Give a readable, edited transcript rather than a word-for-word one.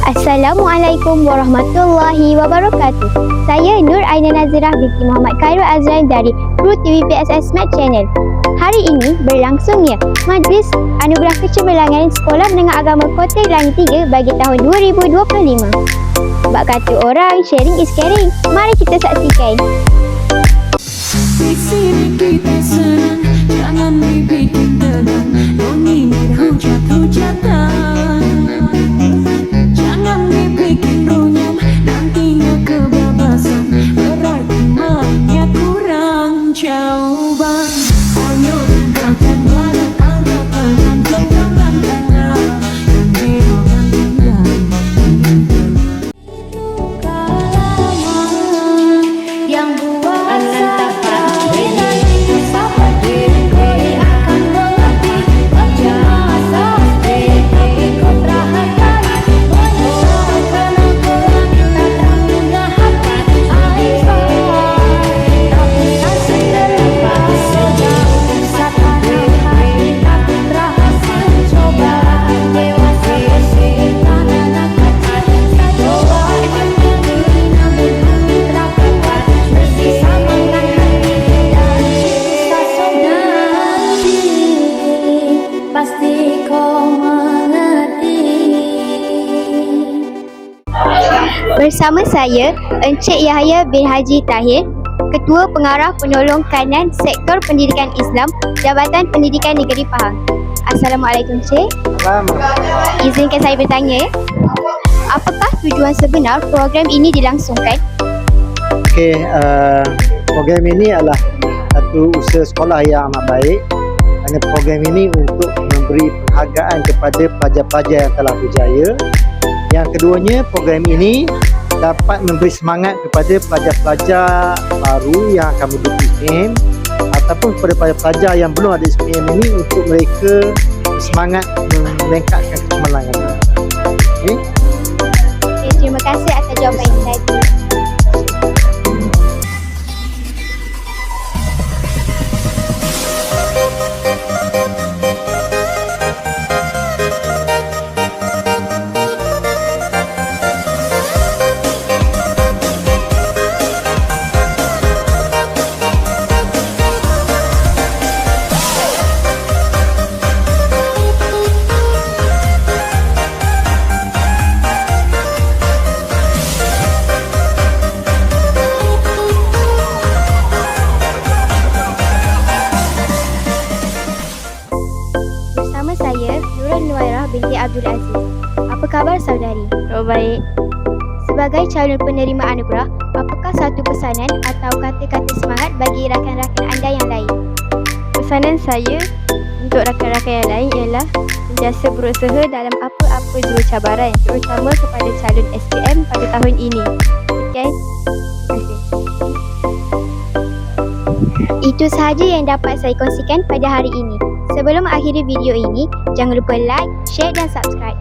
Assalamualaikum warahmatullahi wabarakatuh. Saya Nur Aina Nazirah binti Muhammad Khairul Azrain dari Kru TVPSS Smart Channel. Hari ini berlangsungnya Majlis Anugerah Kecemerlangan Sekolah Menengah Agama Kota Langit 3 bagi tahun 2025. Bak kata orang, sharing is caring. Mari kita saksikan. Di sini kita senang, jangan dibikin tegang. Nyanyi hujat-hujatan, jangan dibikin runyam, nantinya kebablasan. Berarti mainnya kurang jawaban. Ayo tinggalkan badan, angkat tangan, genggam tangan, berokan tinggal. Yang buat Bersama saya, Encik Yahya bin Haji Tahir, Ketua Pengarah Penolong Kanan Sektor Pendidikan Islam, Jabatan Pendidikan Negeri Pahang. Assalamualaikum, Cik. Izinkan saya bertanya, apakah tujuan sebenar program ini dilangsungkan? Okey, program ini adalah satu usaha sekolah yang amat baik. Kerana program ini untuk memberi penghargaan kepada pelajar-pelajar yang telah berjaya. Yang keduanya, program ini dapat memberi semangat kepada pelajar-pelajar baru yang akan menuju SPM ataupun kepada pelajar-pelajar yang belum ada SPM ini untuk mereka bersemangat meningkatkan kecemerlangan. Okay? Terima kasih atas jawapan ini tadi. Bersama saya, Nurul Nuwairah binti Abdul Aziz. Apa khabar saudari? Oh, baik. Sebagai calon penerima anugerah, apakah satu pesanan atau kata-kata semangat bagi rakan-rakan anda yang lain? Pesanan saya untuk rakan-rakan yang lain ialah sentiasa berusaha dalam apa-apa jua cabaran, terutama kepada calon SPM pada tahun ini. Sekian. Terima kasih. Itu sahaja yang dapat saya kongsikan pada hari ini. Sebelum mengakhiri video ini, jangan lupa like, share dan subscribe.